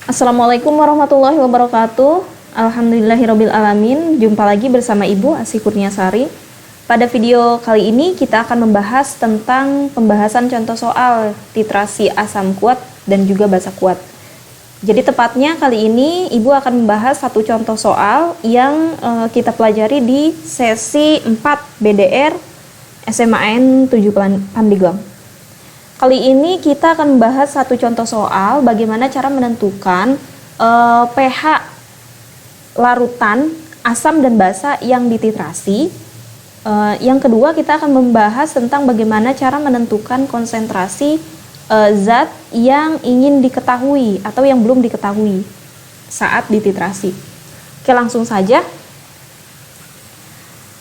Assalamualaikum warahmatullahi wabarakatuh. Alhamdulillahirabbil alamin. Jumpa lagi bersama Ibu Asih Kurniasari. Pada video kali ini kita akan membahas tentang pembahasan contoh soal titrasi asam kuat dan juga basa kuat. Jadi tepatnya kali ini Ibu akan membahas satu contoh soal yang kita pelajari di sesi 4 BDR SMAN 7 Pandeglang. Kali ini kita akan membahas satu contoh soal bagaimana cara menentukan pH larutan asam dan basa yang dititrasi. Yang kedua kita akan membahas tentang bagaimana cara menentukan konsentrasi zat yang ingin diketahui atau yang belum diketahui saat dititrasi. Oke, langsung saja.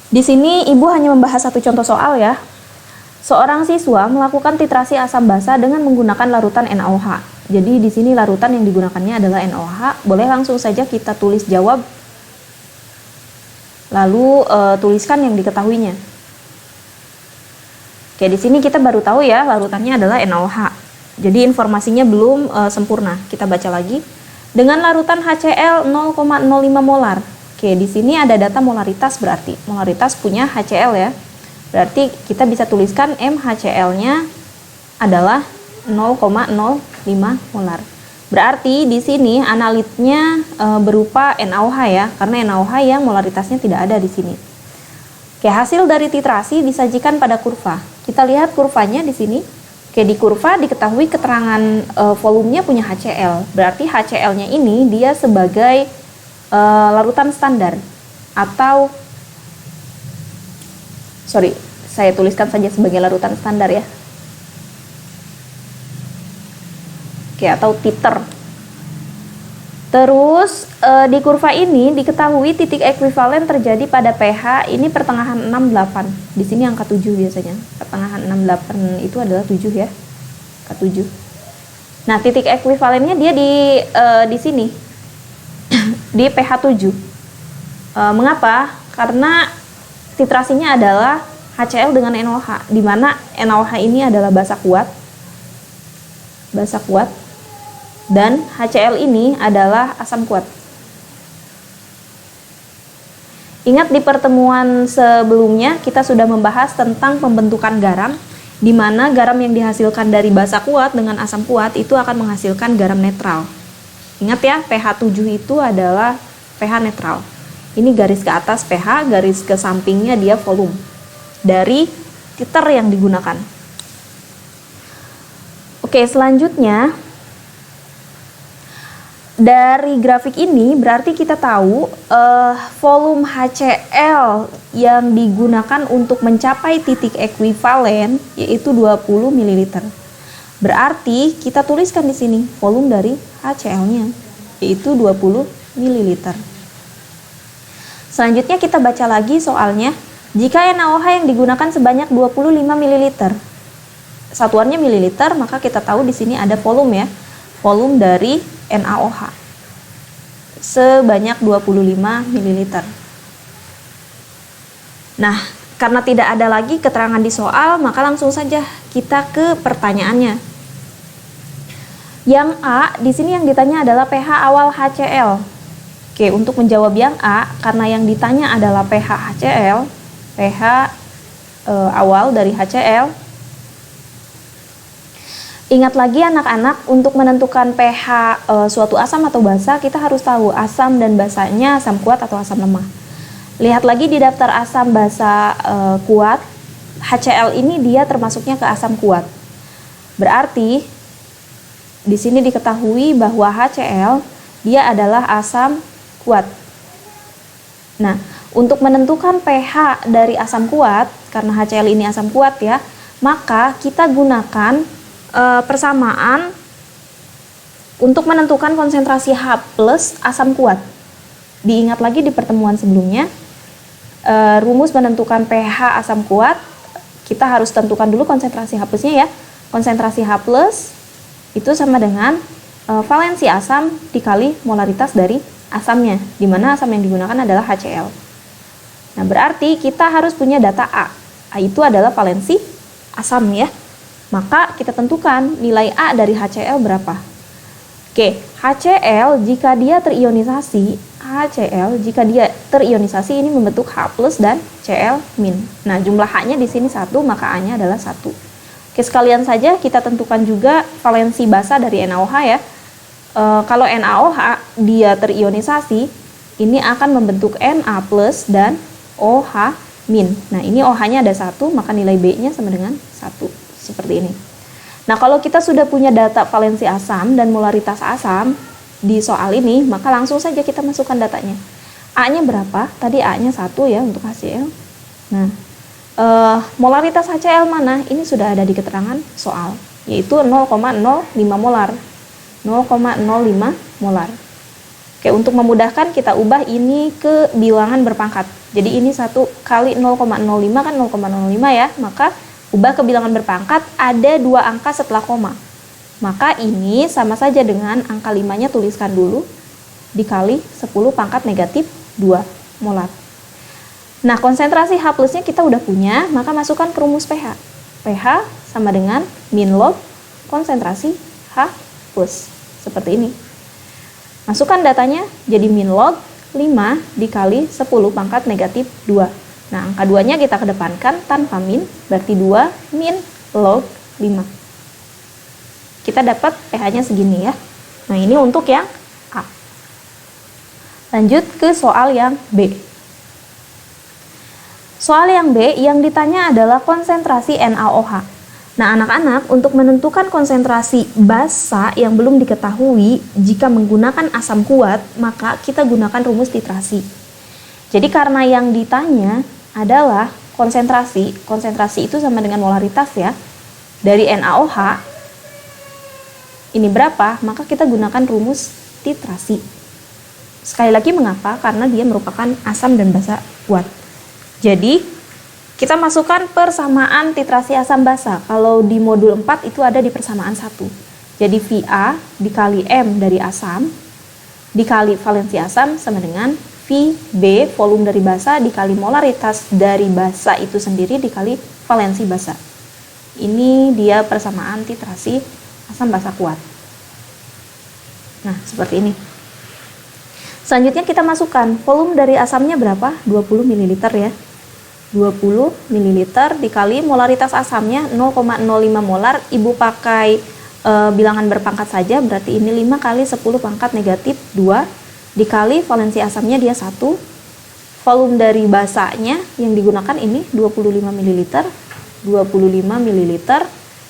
Di sini Ibu hanya membahas satu contoh soal ya. Seorang siswa melakukan titrasi asam basa dengan menggunakan larutan NaOH. Jadi di sini larutan yang digunakannya adalah NaOH. Boleh langsung saja kita tulis jawab, lalu tuliskan yang diketahuinya. Oke, di sini kita baru tahu ya larutannya adalah NaOH. Jadi informasinya belum sempurna. Kita baca lagi. Dengan larutan HCl 0,05 molar. Oke, di sini ada data molaritas berarti. Molaritas punya HCl ya. Berarti kita bisa tuliskan MHCl-nya adalah 0,05 molar. Berarti di sini analitnya berupa NaOH ya, karena NaOH yang molaritasnya tidak ada di sini. Oke, hasil dari titrasi disajikan pada kurva. Kita lihat kurvanya di sini. Oke, di kurva diketahui keterangan volumenya punya HCl. Berarti HCl-nya ini dia sebagai larutan standar atau saya tuliskan saja sebagai larutan standar ya. Oke, atau titer. Terus di kurva ini diketahui titik ekuivalen terjadi pada pH ini pertengahan 68. Di sini angka 7 biasanya. Pertengahan 68 itu adalah 7 ya. Angka 7. Nah, titik ekuivalennya dia di sini. Di pH 7. Mengapa? Karena titrasinya adalah HCl dengan NaOH, di mana NaOH ini adalah basa kuat, dan HCl ini adalah asam kuat. Ingat di pertemuan sebelumnya kita sudah membahas tentang pembentukan garam, di mana garam yang dihasilkan dari basa kuat dengan asam kuat itu akan menghasilkan garam netral. Ingat ya, pH 7 itu adalah pH netral. Ini garis ke atas pH, garis ke sampingnya dia volume dari titer yang digunakan. Oke, selanjutnya dari grafik ini berarti kita tahu volume HCl yang digunakan untuk mencapai titik ekuivalen yaitu 20 ml. Berarti kita tuliskan di sini volume dari HCl-nya yaitu 20 ml. Selanjutnya kita baca lagi soalnya. Jika NaOH yang digunakan sebanyak 25 ml. Satuannya mililiter, maka kita tahu di sini ada volume ya. Volume dari NaOH sebanyak 25 ml. Nah, karena tidak ada lagi keterangan di soal, maka langsung saja kita ke pertanyaannya. Yang A, di sini yang ditanya adalah pH awal HCl. Oke, untuk menjawab yang A, karena yang ditanya adalah pH HCl, pH awal dari HCl. Ingat lagi anak-anak, untuk menentukan pH suatu asam atau basa, kita harus tahu asam dan basanya asam kuat atau asam lemah. Lihat lagi di daftar asam basa kuat, HCl ini dia termasuknya ke asam kuat. Berarti di sini diketahui bahwa HCl dia adalah asam kuat. Nah, untuk menentukan pH dari asam kuat, karena HCl ini asam kuat ya, maka kita gunakan persamaan untuk menentukan konsentrasi H plus asam kuat. Diingat lagi di pertemuan sebelumnya, rumus menentukan pH asam kuat, kita harus tentukan dulu konsentrasi H plusnya ya. Konsentrasi H plus itu sama dengan valensi asam dikali molaritas dari asamnya, di mana asam yang digunakan adalah HCl. Nah, berarti kita harus punya data A. A itu adalah valensi asam ya. Maka kita tentukan nilai A dari HCl berapa. Oke, HCl jika dia terionisasi ini membentuk H+ dan Cl-. Nah, jumlah H-nya di sini 1, maka A-nya adalah 1. Oke, sekalian saja kita tentukan juga valensi basa dari NaOH ya. Kalau NaOH dia terionisasi, ini akan membentuk Na+ dan OH-. Nah, ini OH-nya ada 1, maka nilai B-nya sama dengan 1. Seperti ini. Nah, kalau kita sudah punya data valensi asam dan molaritas asam di soal ini, maka langsung saja kita masukkan datanya. A-nya berapa? Tadi A-nya 1 ya untuk HCl. Nah, molaritas HCl mana? Ini sudah ada di keterangan soal, yaitu 0,05 molar. 0,05 molar. Oke, untuk memudahkan kita ubah ini ke bilangan berpangkat. Jadi ini 1 kali 0,05 kan 0,05 ya, maka ubah ke bilangan berpangkat, ada 2 angka setelah koma. Maka ini sama saja dengan angka 5-nya tuliskan dulu, dikali 10 pangkat negatif 2 molar. Nah, konsentrasi H+-nya kita udah punya, maka masukkan ke rumus pH. pH sama dengan min log konsentrasi H+. Seperti ini. Masukkan datanya jadi min log 5 dikali 10 pangkat negatif 2. Nah, angka 2-nya kita kedepankan tanpa min, berarti 2 min log 5. Kita dapat pH-nya segini ya. Nah, ini untuk yang A. Lanjut ke soal yang B. Soal yang B yang ditanya adalah konsentrasi NaOH. Nah, anak-anak, untuk menentukan konsentrasi basa yang belum diketahui jika menggunakan asam kuat, maka kita gunakan rumus titrasi. Jadi karena yang ditanya adalah konsentrasi itu sama dengan molaritas ya, dari NaOH, ini berapa, maka kita gunakan rumus titrasi. Sekali lagi mengapa? Karena dia merupakan asam dan basa kuat. Jadi, kita masukkan persamaan titrasi asam basa. Kalau di modul 4 itu ada di persamaan 1. Jadi Va dikali M dari asam, dikali valensi asam sama dengan Vb volume dari basa dikali molaritas dari basa itu sendiri dikali valensi basa. Ini dia persamaan titrasi asam basa kuat. Nah, seperti ini. Selanjutnya kita masukkan volume dari asamnya berapa? 20 ml ya. 20 ml dikali molaritas asamnya 0,05 molar. Ibu pakai bilangan berpangkat saja, berarti ini 5 kali 10 pangkat negatif 2 dikali valensi asamnya dia 1. Volume dari basanya yang digunakan ini 25 ml. 25 ml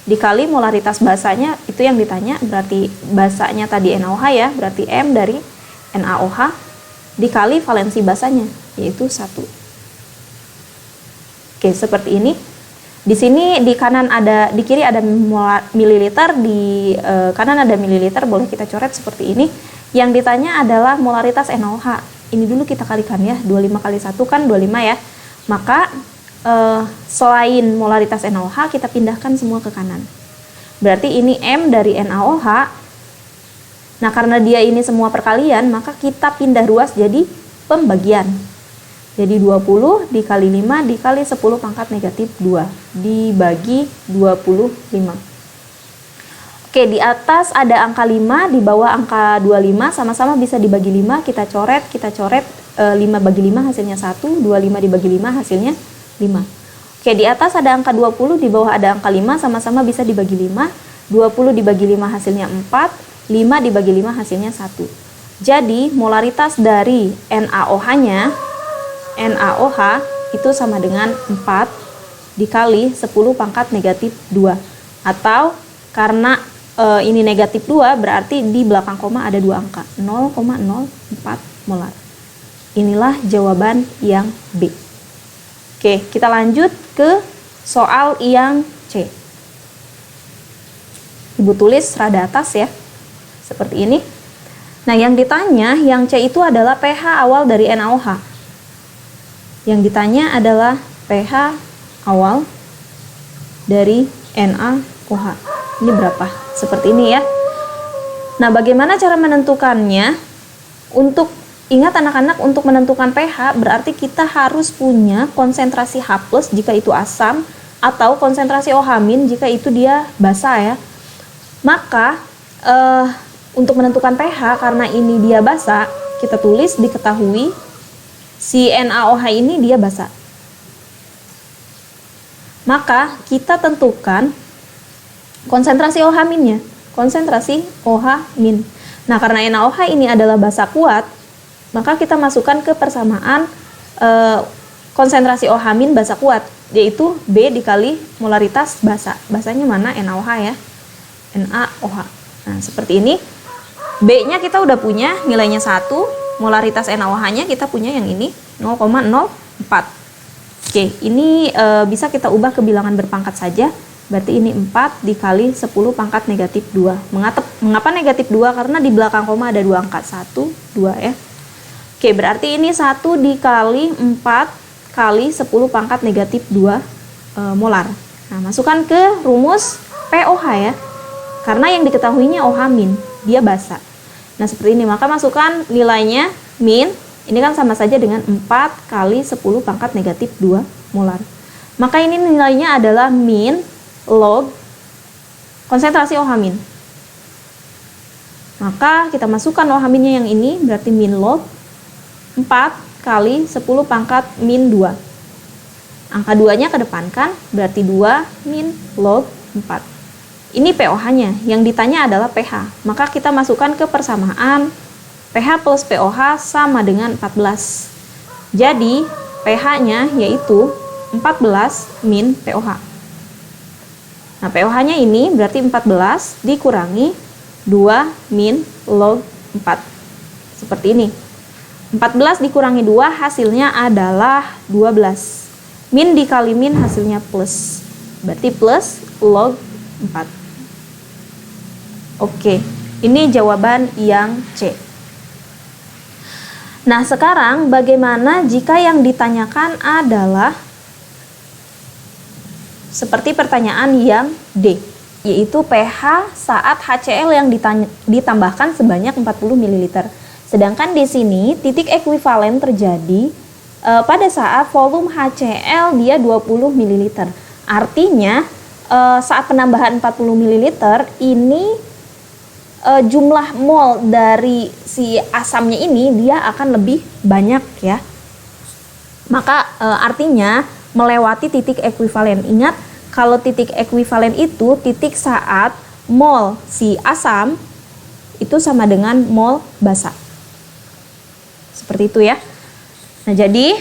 dikali molaritas basanya itu yang ditanya, berarti basanya tadi NaOH ya, berarti M dari NaOH dikali valensi basanya yaitu 1. Oke, seperti ini. Di sini di kanan ada, di kiri ada mililiter, di kanan ada mililiter, boleh kita coret seperti ini. Yang ditanya adalah molaritas NaOH. Ini dulu kita kalikan ya, 25 kali 1 kan 25 ya. Maka selain molaritas NaOH kita pindahkan semua ke kanan. Berarti ini M dari NaOH. Nah, karena dia ini semua perkalian, maka kita pindah ruas jadi pembagian. Jadi 20 dikali 5 dikali 10 pangkat negatif 2 dibagi 25. Oke, di atas ada angka 5, di bawah angka 25, sama-sama bisa dibagi 5, kita coret 5 bagi 5 hasilnya 1, 25 dibagi 5 hasilnya 5. Oke, di atas ada angka 20, di bawah ada angka 5, sama-sama bisa dibagi 5, 20 dibagi 5 hasilnya 4, 5 dibagi 5 hasilnya 1. Jadi, molaritas dari NaOH-nya NaOH itu sama dengan 4 dikali 10 pangkat negatif 2. Atau karena ini negatif 2 berarti di belakang koma ada 2 angka, 0,04 molar. Inilah jawaban yang B. Oke, kita lanjut ke soal yang C. Ibu tulis rada atas ya, seperti ini. Nah, yang ditanya yang C itu adalah pH awal dari NaOH. Yang ditanya adalah pH awal dari NaOH. Ini berapa? Seperti ini ya. Nah, bagaimana cara menentukannya? Ingat anak-anak, untuk menentukan pH berarti kita harus punya konsentrasi H+ jika itu asam, atau konsentrasi OH- jika itu dia basa ya. Maka untuk menentukan pH, karena ini dia basa, kita tulis diketahui si NaOH ini dia basa. Maka kita tentukan konsentrasi OH minnya, konsentrasi OH min. Nah, karena NaOH ini adalah basa kuat, maka kita masukkan ke persamaan konsentrasi OH min basa kuat, yaitu B dikali molaritas basa. Basanya mana? NaOH ya, NaOH. Nah, seperti ini. B-nya kita udah punya, nilainya 1, molaritas NaOH-nya kita punya yang ini 0,04. Oke, ini bisa kita ubah ke bilangan berpangkat saja. Berarti ini 4 dikali 10 pangkat negatif 2. Mengapa negatif 2? Karena di belakang koma ada 2 angka. 1, 2 ya. Oke, berarti ini 1 dikali 4 kali 10 pangkat negatif 2 molar. Nah, masukkan ke rumus POH ya. Karena yang diketahuinya OH min, dia basa. Nah, seperti ini. Maka masukkan nilainya min. Ini kan sama saja dengan 4 kali 10 pangkat negatif 2 molar. Maka ini nilainya adalah min log konsentrasi OH min. Maka kita masukkan OH minnya yang ini, berarti min log 4 kali 10 pangkat min 2. Angka 2-nya kedepankan, berarti 2 min log 4. Ini pOH-nya, yang ditanya adalah pH. Maka kita masukkan ke persamaan pH plus pOH sama dengan 14. Jadi, pH-nya yaitu 14 min pOH. Nah, pOH-nya ini berarti 14 dikurangi 2 min log 4. Seperti ini. 14 dikurangi 2 hasilnya adalah 12. Min dikali min hasilnya plus. Berarti plus log 4. Oke, ini jawaban yang C. Nah, sekarang bagaimana jika yang ditanyakan adalah seperti pertanyaan yang D, yaitu pH saat HCl yang ditambahkan sebanyak 40 ml. Sedangkan di sini titik ekuivalen terjadi pada saat volume HCl dia 20 ml. Artinya saat penambahan 40 ml ini jumlah mol dari si asamnya ini dia akan lebih banyak ya. Maka artinya melewati titik ekuivalen. Ingat, kalau titik ekuivalen itu titik saat mol si asam itu sama dengan mol basa. Seperti itu ya. Nah, jadi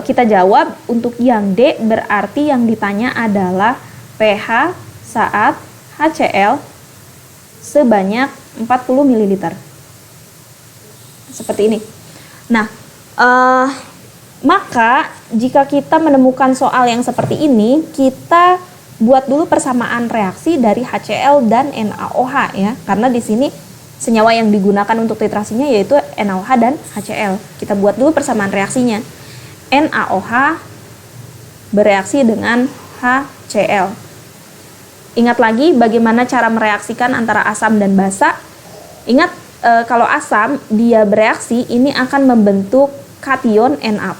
kita jawab untuk yang D, berarti yang ditanya adalah pH saat HCl sebanyak 40 ml. Seperti ini. Nah, maka jika kita menemukan soal yang seperti ini, kita buat dulu persamaan reaksi dari HCl dan NaOH ya. Karena di sini senyawa yang digunakan untuk titrasinya yaitu NaOH dan HCl. Kita buat dulu persamaan reaksinya. NaOH bereaksi dengan HCl. Ingat lagi bagaimana cara mereaksikan antara asam dan basa. Ingat kalau asam dia bereaksi ini akan membentuk kation Na+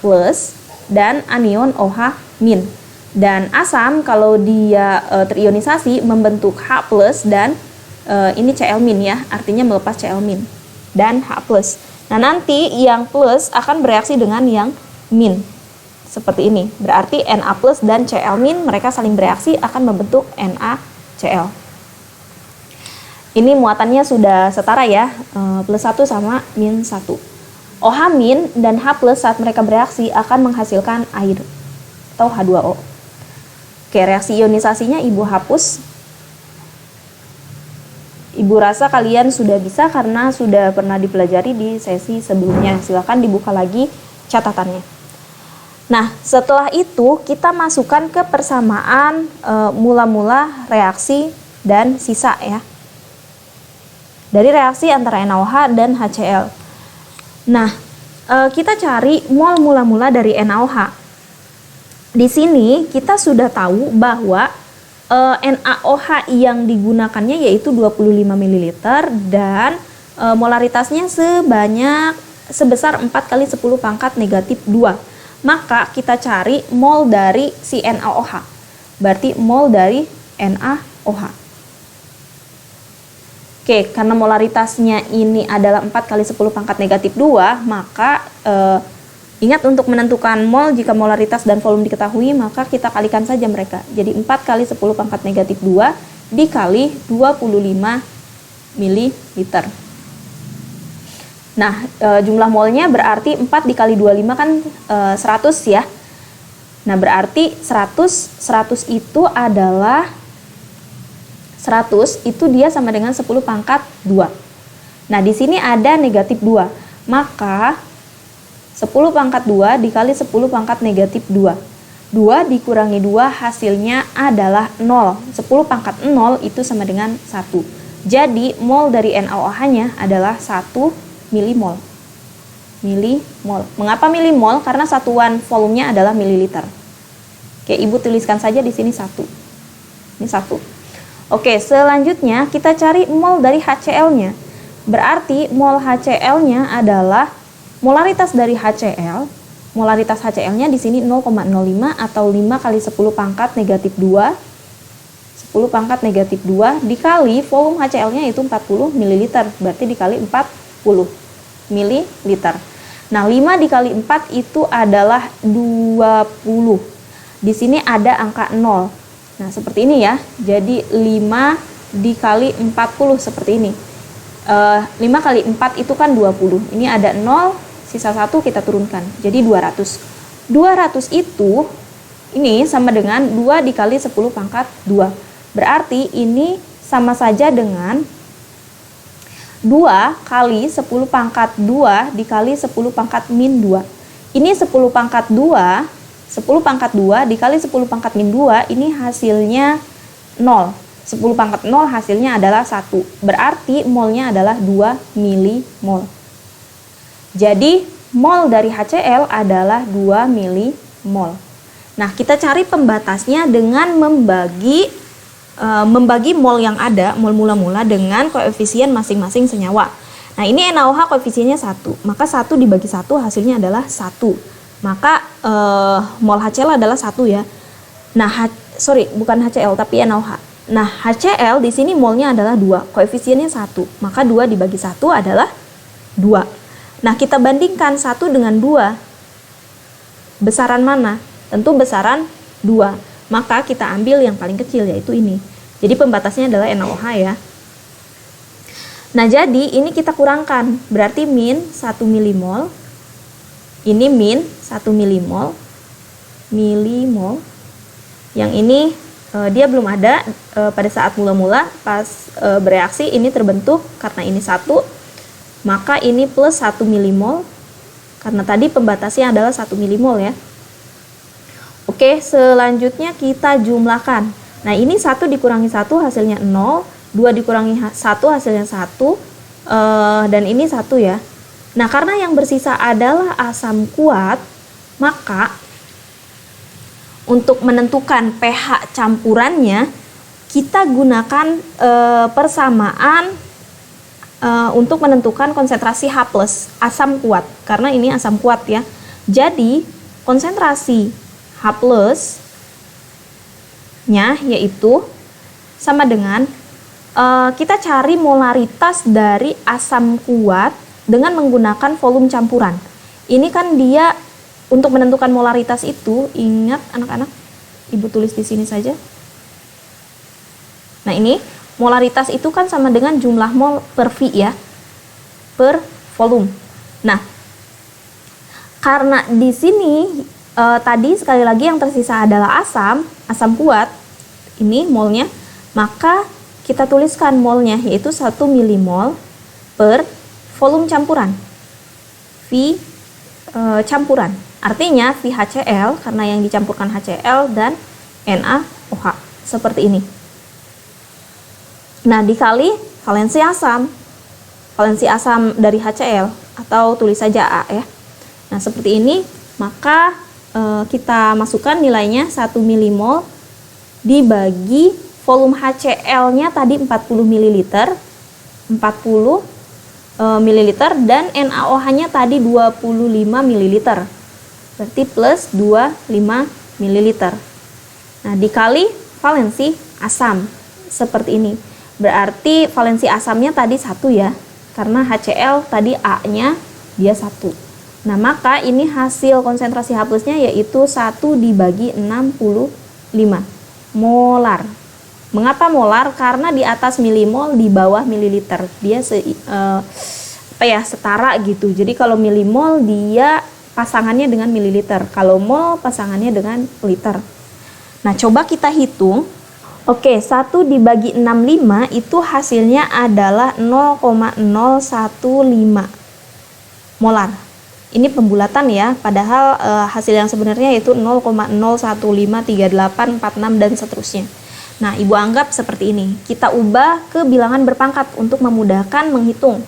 dan anion OH-. Dan asam kalau dia terionisasi membentuk H+ dan ini Cl- ya, artinya melepas Cl- dan H+. Nah, nanti yang plus akan bereaksi dengan yang min. Seperti ini. Berarti Na+ dan Cl- mereka saling bereaksi akan membentuk NaCl. Ini muatannya sudah setara ya, plus 1 sama min 1. OH- dan H+ saat mereka bereaksi akan menghasilkan air atau H2O. Oke, reaksi ionisasinya Ibu hapus. Ibu rasa kalian sudah bisa karena sudah pernah dipelajari di sesi sebelumnya. Silakan dibuka lagi catatannya. Nah, setelah itu kita masukkan ke persamaan mula-mula reaksi dan sisa ya. Dari reaksi antara NaOH dan HCl. Nah, kita cari mol mula-mula dari NaOH. Di sini kita sudah tahu bahwa NaOH yang digunakannya yaitu 25 ml dan molaritasnya sebesar 4 kali 10 pangkat negatif 2. Maka kita cari mol dari si NaOH. Berarti mol dari NaOH. Oke, karena molaritasnya ini adalah 4 kali 10 pangkat negatif 2, maka ingat untuk menentukan mol jika molaritas dan volume diketahui, maka kita kalikan saja mereka. Jadi 4 kali 10 pangkat negatif 2 dikali 25 ml. Nah, jumlah molnya berarti 4 dikali 25 kan 100 ya. Nah, berarti 100 itu adalah 100 itu dia sama dengan 10 pangkat 2. Nah, di sini ada negatif 2. Maka 10 pangkat 2 dikali 10 pangkat negatif 2. 2 dikurangi 2 hasilnya adalah 0. 10 pangkat 0 itu sama dengan 1. Jadi, mol dari NaOH-nya adalah 1 milimol. Milimol. Mengapa milimol? Karena satuan volumenya adalah mililiter. Oke, Ibu tuliskan saja di sini 1. Ini 1. Oke, selanjutnya kita cari mol dari HCl-nya. Berarti mol HCl-nya adalah molaritas dari HCl. Molaritas HCl-nya di sini 0,05 atau 5 kali 10 pangkat negatif 2. 10 pangkat negatif 2 dikali volume HCl-nya itu 40 ml. Berarti dikali 40 ml. Nah, 5 dikali 4 itu adalah 20. Di sini ada angka 0. Nah, seperti ini ya. Jadi 5 dikali 40 seperti ini. 5 kali 4 itu kan 20. Ini ada 0, sisa 1 kita turunkan. Jadi 200. 200 itu ini sama dengan 2 dikali 10 pangkat 2. Berarti ini sama saja dengan 2 kali 10 pangkat 2 dikali 10 pangkat min 2. Ini 10 pangkat 2. 10 pangkat 2 dikali 10 pangkat min 2, ini hasilnya 0. 10 pangkat 0 hasilnya adalah 1. Berarti molnya adalah 2 milimol. Jadi, mol dari HCl adalah 2 milimol. Nah, kita cari pembatasnya dengan membagi mol yang ada, mol mula-mula dengan koefisien masing-masing senyawa. Nah, ini NaOH koefisiennya 1. Maka 1 dibagi 1 hasilnya adalah 1. Maka mol HCl adalah 1 ya. Nah, bukan HCl tapi NaOH. Nah, HCl di sini molnya adalah 2, koefisiennya 1. Maka 2 dibagi 1 adalah 2. Nah, kita bandingkan 1 dengan 2. Besaran mana? Tentu besaran 2. Maka kita ambil yang paling kecil yaitu ini. Jadi pembatasnya adalah NaOH ya. Nah, jadi ini kita kurangkan. Berarti min 1 milimol. Ini min 1 milimol. Yang ini dia belum ada pada saat mula-mula. Pas bereaksi ini terbentuk karena ini 1. Maka ini plus 1 milimol. Karena tadi pembatasnya adalah 1 milimol ya. Oke, selanjutnya kita jumlahkan. Nah, ini 1 dikurangi 1 hasilnya 0. 2 dikurangi 1 hasilnya 1. Dan ini 1 ya. Nah, karena yang bersisa adalah asam kuat, maka untuk menentukan pH campurannya, kita gunakan persamaan untuk menentukan konsentrasi H+, asam kuat. Karena ini asam kuat ya. Jadi, konsentrasi H+-nya yaitu sama dengan, kita cari molaritas dari asam kuat dengan menggunakan volume campuran. Ini kan dia untuk menentukan molaritas itu, ingat anak-anak, Ibu tulis di sini saja. Nah, ini molaritas itu kan sama dengan jumlah mol per V ya, per volume. Nah, karena di sini tadi sekali lagi yang tersisa adalah asam kuat, ini molnya, maka kita tuliskan molnya yaitu 1 milimol per volume campuran, V campuran. Artinya VHCl karena yang dicampurkan HCl dan NaOH seperti ini. Nah, dikali valensi asam dari HCl atau tulis saja A ya. Nah, seperti ini, maka kita masukkan nilainya 1 milimol dibagi volume HCl-nya tadi 40 ml. 40 ml dan NaOH-nya tadi 25 ml. Berarti plus 25 ml. Nah, dikali valensi asam seperti ini. Berarti valensi asamnya tadi 1 ya. Karena HCl tadi A-nya dia 1. Nah, maka ini hasil konsentrasi H plusnya yaitu 1 dibagi 65 molar. Mengapa molar? Karena di atas milimol, di bawah mililiter. Dia setara gitu. Jadi kalau milimol dia pasangannya dengan mililiter. Kalau mol pasangannya dengan liter. Nah, coba kita hitung. Oke, 1 dibagi 65 itu hasilnya adalah 0,015 molar. Ini pembulatan ya, padahal hasil yang sebenarnya yaitu 0,0153846 dan seterusnya. Nah, Ibu anggap seperti ini. Kita ubah ke bilangan berpangkat untuk memudahkan menghitung.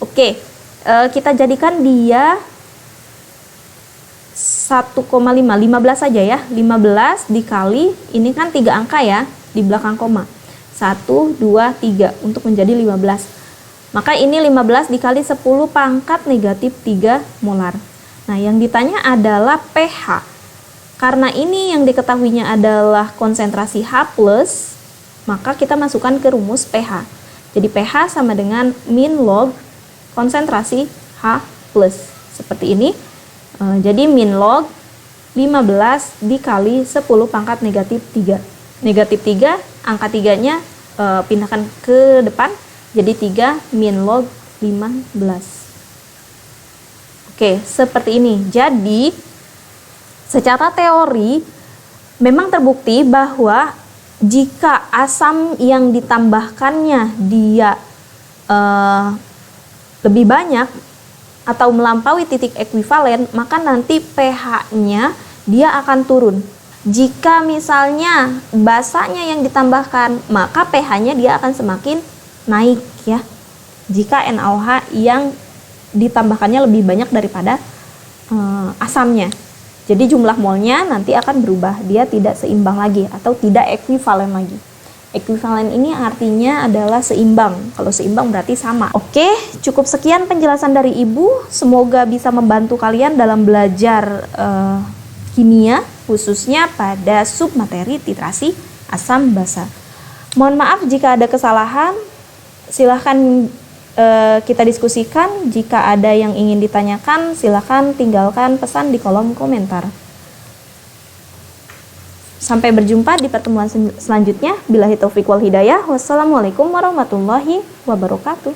Oke, kita jadikan dia 1,5, 15 saja ya. 15 dikali, ini kan 3 angka ya, di belakang koma. 1, 2, 3 untuk menjadi 15. Maka ini 15 dikali 10 pangkat negatif 3 molar. Nah, yang ditanya adalah pH. Karena ini yang diketahuinya adalah konsentrasi H+, maka kita masukkan ke rumus pH. Jadi pH sama dengan min log konsentrasi H+. Seperti ini. Jadi min log 15 dikali 10 pangkat negatif 3. Negatif 3, angka 3-nya pindahkan ke depan, jadi 3 min log 15. Oke, seperti ini. Jadi, secara teori, memang terbukti bahwa jika asam yang ditambahkannya dia lebih banyak atau melampaui titik ekuivalen, maka nanti pH-nya dia akan turun. Jika misalnya basanya yang ditambahkan, maka pH-nya dia akan semakin naik ya. Jika NaOH yang ditambahkannya lebih banyak daripada asamnya. Jadi jumlah molnya nanti akan berubah, dia tidak seimbang lagi atau tidak ekuivalen lagi. Ekuivalen ini artinya adalah seimbang. Kalau seimbang berarti sama. Oke, cukup sekian penjelasan dari Ibu. Semoga bisa membantu kalian dalam belajar kimia, khususnya pada submateri titrasi asam basa. Mohon maaf jika ada kesalahan. Silahkan kita diskusikan. Jika ada yang ingin ditanyakan, silahkan tinggalkan pesan di kolom komentar. Sampai berjumpa di pertemuan selanjutnya. Billahi taufiq wal hidayah. Wassalamualaikum warahmatullahi wabarakatuh.